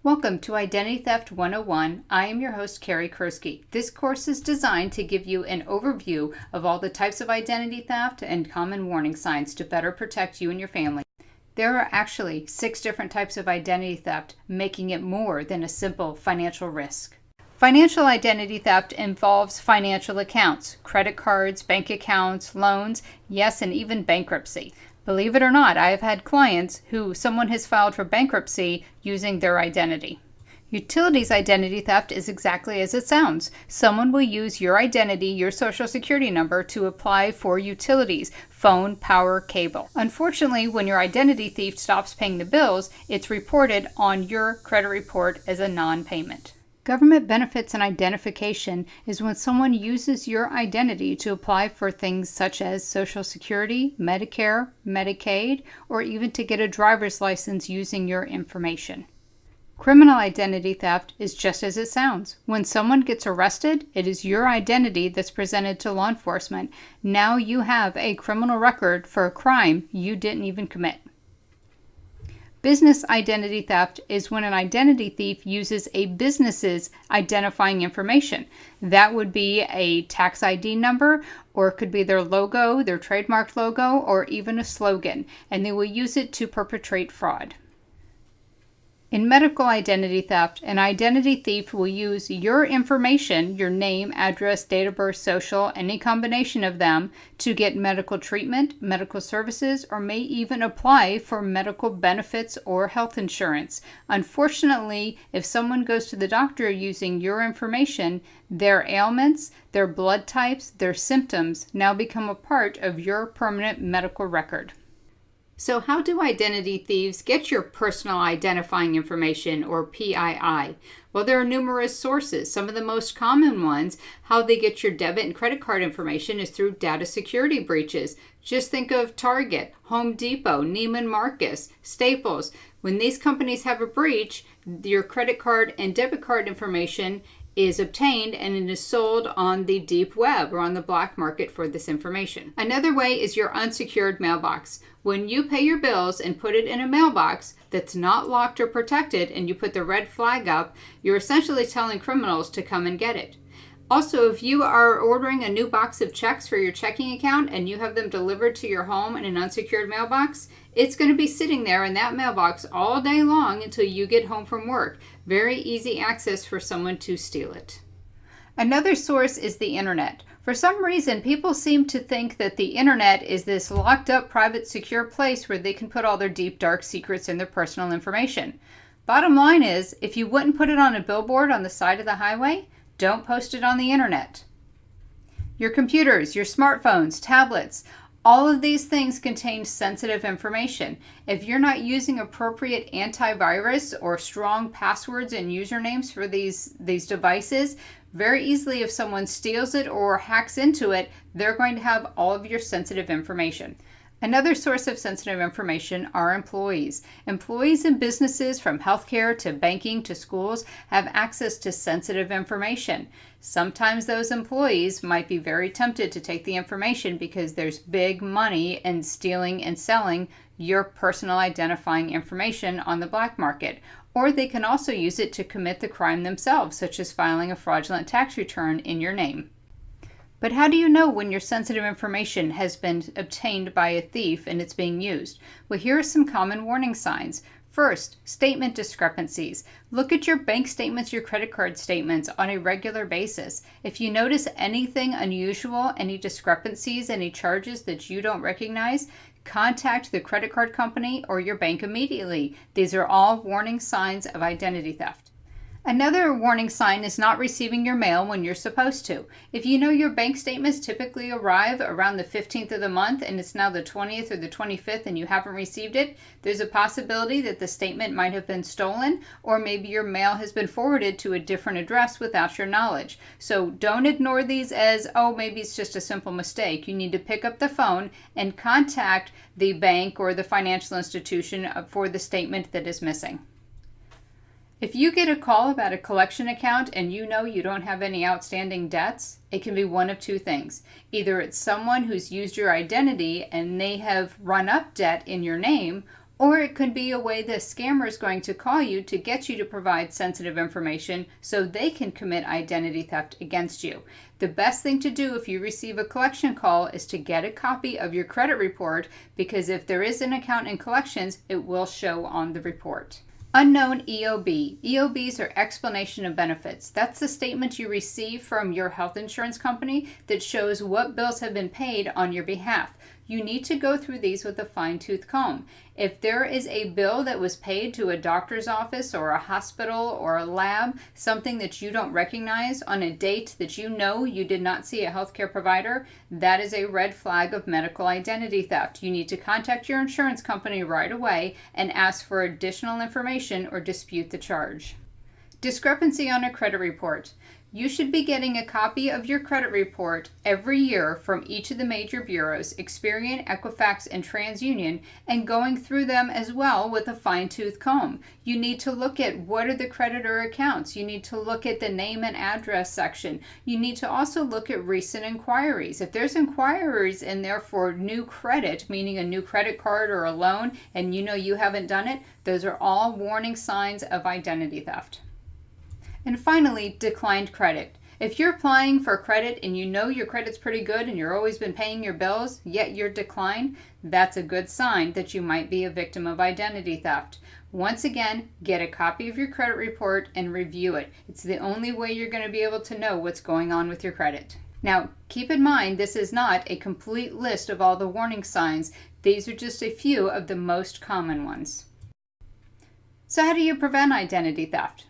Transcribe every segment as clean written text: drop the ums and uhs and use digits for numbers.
Welcome to Identity Theft 101. I am your host, Carrie Kerskie. This course is designed to give you an overview of all the types of identity theft and common warning signs to better protect you and your family. There are actually 6 different types of identity theft, making it more than a simple financial risk. Financial identity theft involves financial accounts, credit cards, bank accounts, loans, yes, and even bankruptcy. Believe it or not, I have had clients who someone has filed for bankruptcy using their identity. Utilities identity theft is exactly as it sounds. Someone will use your identity, your social security number, to apply for utilities, phone, power, cable. Unfortunately, when your identity thief stops paying the bills, it's reported on your credit report as a non-payment. Government benefits and identification is when someone uses your identity to apply for things such as Social Security, Medicare, Medicaid, or even to get a driver's license using your information. Criminal identity theft is just as it sounds. When someone gets arrested, it is your identity that's presented to law enforcement. Now you have a criminal record for a crime you didn't even commit. Business identity theft is when an identity thief uses a business's identifying information. That would be a tax ID number, or it could be their logo, their trademark logo, or even a slogan, and they will use it to perpetrate fraud. In medical identity theft, an identity thief will use your information, your name, address, date of birth, social, any combination of them, to get medical treatment, medical services, or may even apply for medical benefits or health insurance. Unfortunately, if someone goes to the doctor using your information, their ailments, their blood types, their symptoms now become a part of your permanent medical record. So how do identity thieves get your personal identifying information, or PII? Well, there are numerous sources. Some of the most common ones, how they get your debit and credit card information, is through data security breaches. Just think of Target, Home Depot, Neiman Marcus, Staples. When these companies have a breach, your credit card and debit card information is obtained and it is sold on the deep web or on the black market for this information. Another way is your unsecured mailbox. When you pay your bills and put it in a mailbox that's not locked or protected and you put the red flag up, you're essentially telling criminals to come and get it. Also, if you are ordering a new box of checks for your checking account and you have them delivered to your home in an unsecured mailbox, it's going to be sitting there in that mailbox all day long until you get home from work. Very easy access for someone to steal it. Another source is the internet. For some reason, people seem to think that the internet is this locked up, private, secure place where they can put all their deep, dark secrets and their personal information. Bottom line is, if you wouldn't put it on a billboard on the side of the highway, don't post it on the internet. Your computers, your smartphones, tablets, all of these things contain sensitive information. If you're not using appropriate antivirus or strong passwords and usernames for these devices, very easily if someone steals it or hacks into it, they're going to have all of your sensitive information. Another source of sensitive information are employees. Employees in businesses from healthcare to banking to schools have access to sensitive information. Sometimes those employees might be very tempted to take the information because there's big money in stealing and selling your personal identifying information on the black market. Or they can also use it to commit the crime themselves, such as filing a fraudulent tax return in your name. But how do you know when your sensitive information has been obtained by a thief and it's being used? Well, here are some common warning signs. First, statement discrepancies. Look at your bank statements, your credit card statements on a regular basis. If you notice anything unusual, any discrepancies, any charges that you don't recognize, contact the credit card company or your bank immediately. These are all warning signs of identity theft. Another warning sign is not receiving your mail when you're supposed to. If you know your bank statements typically arrive around the 15th of the month and it's now the 20th or the 25th and you haven't received it, there's a possibility that the statement might have been stolen, or maybe your mail has been forwarded to a different address without your knowledge. So don't ignore these as, oh, maybe it's just a simple mistake. You need to pick up the phone and contact the bank or the financial institution for the statement that is missing. If you get a call about a collection account and you know you don't have any outstanding debts, it can be one of two things. Either it's someone who's used your identity and they have run up debt in your name, Or it could be a way the scammer is going to call you to get you to provide sensitive information so they can commit identity theft against you. The best thing to do if you receive a collection call is to get a copy of your credit report, because if there is an account in collections, it will show on the report. Unknown EOB. EOBs are explanation of benefits. That's the statement you receive from your health insurance company that shows what bills have been paid on your behalf. You need to go through these with a fine-tooth comb. If there is a bill that was paid to a doctor's office or a hospital or a lab, something that you don't recognize on a date that you know you did not see a healthcare provider, that is a red flag of medical identity theft. You need to contact your insurance company right away and ask for additional information or dispute the charge. Discrepancy on a credit report. You should be getting a copy of your credit report every year from each of the major bureaus, Experian, Equifax, and TransUnion, and going through them as well with a fine-tooth comb. You need to look at what are the creditor accounts. You need to look at the name and address section. You need to also look at recent inquiries. If there's inquiries in there for new credit, meaning a new credit card or a loan, and you know you haven't done it, those are all warning signs of identity theft. And finally, declined credit. If you're applying for credit and you know your credit's pretty good and you've always been paying your bills, yet you're declined, that's a good sign that you might be a victim of identity theft. Once again, get a copy of your credit report and review it. It's the only way you're going to be able to know what's going on with your credit. Now, keep in mind, this is not a complete list of all the warning signs. These are just a few of the most common ones. So how do you prevent identity theft?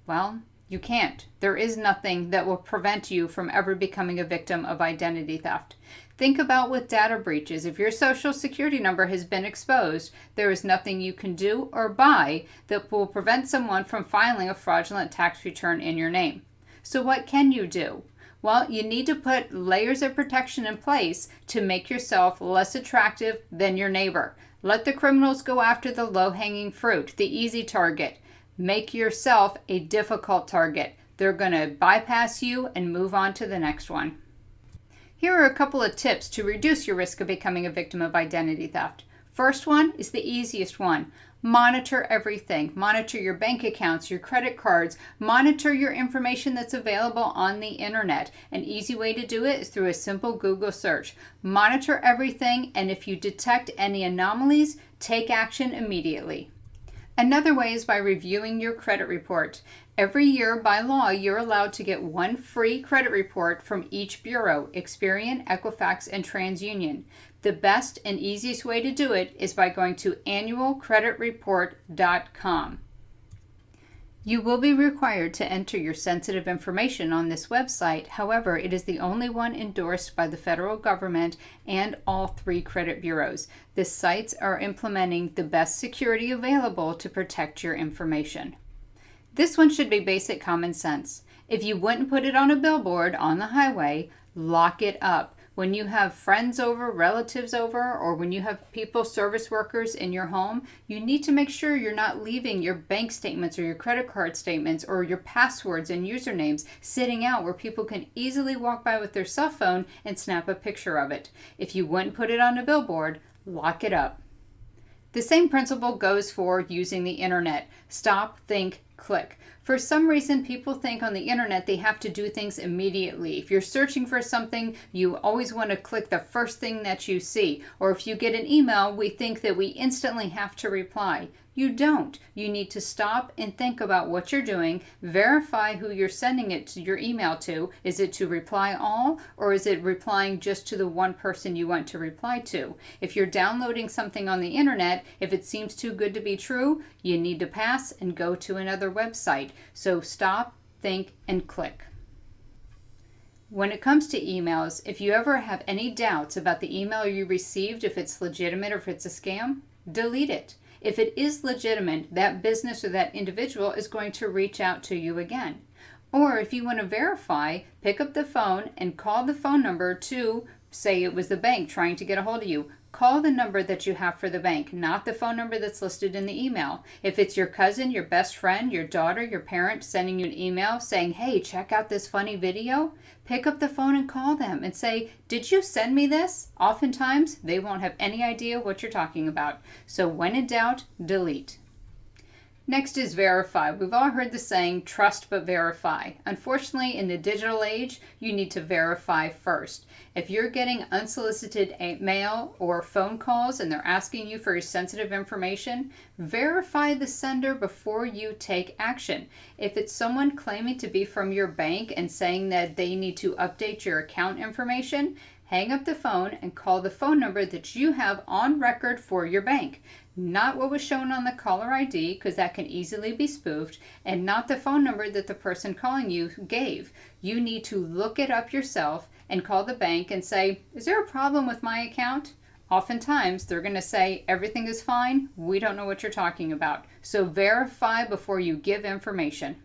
Well, you can't. There is nothing that will prevent you from ever becoming a victim of identity theft. Think about with data breaches. If your social security number has been exposed, there is nothing you can do or buy that will prevent someone from filing a fraudulent tax return in your name. So what can you do? Well, you need to put layers of protection in place to make yourself less attractive than your neighbor. Let the criminals go after the low-hanging fruit, the easy target. Make yourself a difficult target. They're going to bypass you and move on to the next one. Here are a couple of tips to reduce your risk of becoming a victim of identity theft. First one is the easiest one. Monitor everything. Monitor your bank accounts, your credit cards. Monitor your information that's available on the internet. An easy way to do it is through a simple Google search. Monitor everything, and if you detect any anomalies, take action immediately. Another way is by reviewing your credit report. Every year, by law, you're allowed to get one free credit report from each bureau, Experian, Equifax, and TransUnion. The best and easiest way to do it is by going to annualcreditreport.com. You will be required to enter your sensitive information on this website. However, it is the only one endorsed by the federal government and all three credit bureaus. The sites are implementing the best security available to protect your information. This one should be basic common sense. If you wouldn't put it on a billboard on the highway, lock it up. When you have friends over, relatives over, or when you have people, service workers in your home, you need to make sure you're not leaving your bank statements or your credit card statements or your passwords and usernames sitting out where people can easily walk by with their cell phone and snap a picture of it. If you wouldn't put it on a billboard, lock it up. The same principle goes for using the internet. Stop, think, click. For some reason, people think on the internet they have to do things immediately. If you're searching for something, you always want to click the first thing that you see. Or if you get an email, we think that we instantly have to reply. You don't. You need to stop and think about what you're doing. Verify who you're sending it to your email to. Is it to reply all, or is it replying just to the one person you want to reply to? If you're downloading something on the internet, if it seems too good to be true, you need to pass and go to another website. So stop, think, and click. When it comes to emails, if you ever have any doubts about the email you received, if it's legitimate or if it's a scam, delete it. If it is legitimate, that business or that individual is going to reach out to you again. Or if you want to verify, pick up the phone and call the phone number to, say it was the bank trying to get a hold of you. call the number that you have for the bank, not the phone number that's listed in the email. If it's your cousin, your best friend, your daughter, your parent sending you an email saying, hey, check out this funny video, pick up the phone and call them and say, did you send me this? Oftentimes, they won't have any idea what you're talking about. So when in doubt, delete. Next is verify. We've all heard the saying, trust but verify. Unfortunately, in the digital age, you need to verify first. If you're getting unsolicited mail or phone calls and they're asking you for your sensitive information, verify the sender before you take action. If it's someone claiming to be from your bank and saying that they need to update your account information, hang up the phone and call the phone number that you have on record for your bank. Not what was shown on the caller ID, because that can easily be spoofed, and not the phone number that the person calling you gave. You need to look it up yourself and call the bank and say, is there a problem with my account? Oftentimes, they're going to say, everything is fine. We don't know what you're talking about. So verify before you give information.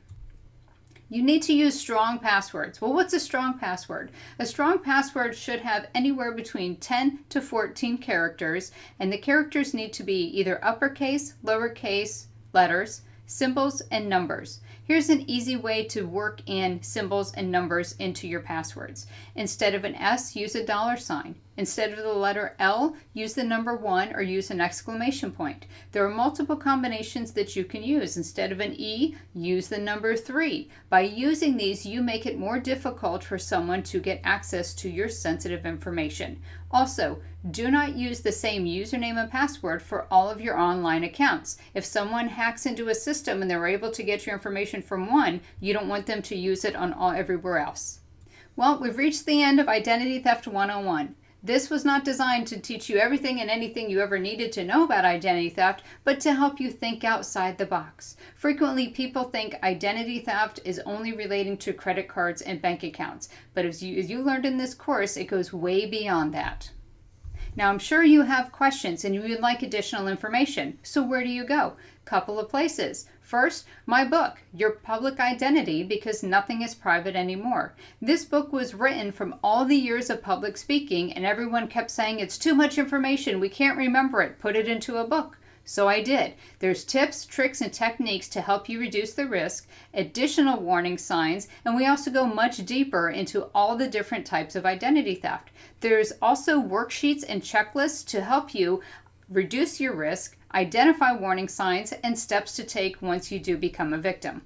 You need to use strong passwords. Well, what's a strong password? A strong password should have anywhere between 10 to 14 characters, and the characters need to be either uppercase, lowercase letters, symbols, and numbers. Here's an easy way to work in symbols and numbers into your passwords. Instead of an S, use a $sign. Instead of the letter L, use the number 1 or use an exclamation point. There are multiple combinations that you can use. Instead of an E, use the number 3. By using these, you make it more difficult for someone to get access to your sensitive information. Also, do not use the same username and password for all of your online accounts. If someone hacks into a system and they're able to get your information from one, you don't want them to use it on everywhere else. Well, we've reached the end of Identity Theft 101. This was not designed to teach you everything and anything you ever needed to know about identity theft, but to help you think outside the box. Frequently, people think identity theft is only relating to credit cards and bank accounts, but as you learned in this course, it goes way beyond that. Now, I'm sure you have questions and you would like additional information. So where do you go? Couple of places. First, my book, Your Public Identity, Because Nothing is Private Anymore. This book was written from all the years of public speaking, and everyone kept saying, it's too much information, we can't remember it, put it into a book. So I did. There's tips, tricks, and techniques to help you reduce the risk, additional warning signs, and we also go much deeper into all the different types of identity theft. There's also worksheets and checklists to help you reduce your risk, identify warning signs, and steps to take once you do become a victim.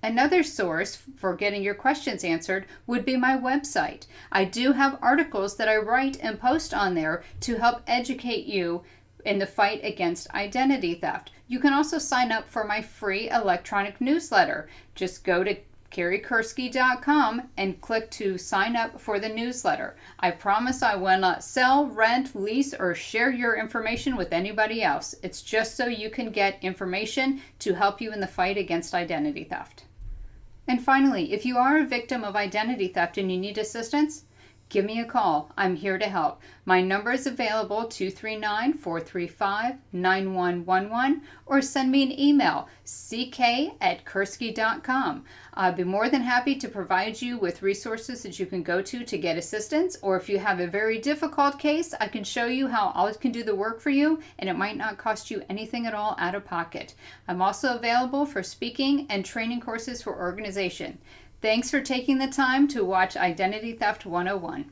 Another source for getting your questions answered would be my website. I do have articles that I write and post on there to help educate you in the fight against identity theft. You can also sign up for my free electronic newsletter. Just go to KerrieKerskie.com and click to sign up for the newsletter. I promise I will not sell, rent, lease, or share your information with anybody else. It's just so you can get information to help you in the fight against identity theft. And finally, if you are a victim of identity theft and you need assistance, give me a call. I'm here to help. My number is available 239-435-9111 or send me an email ck@kerskie.com. I'd be more than happy to provide you with resources that you can go to get assistance, or if you have a very difficult case, I can show you how I can do the work for you and it might not cost you anything at all out of pocket. I'm also available for speaking and training courses for organization. Thanks for taking the time to watch Identity Theft 101.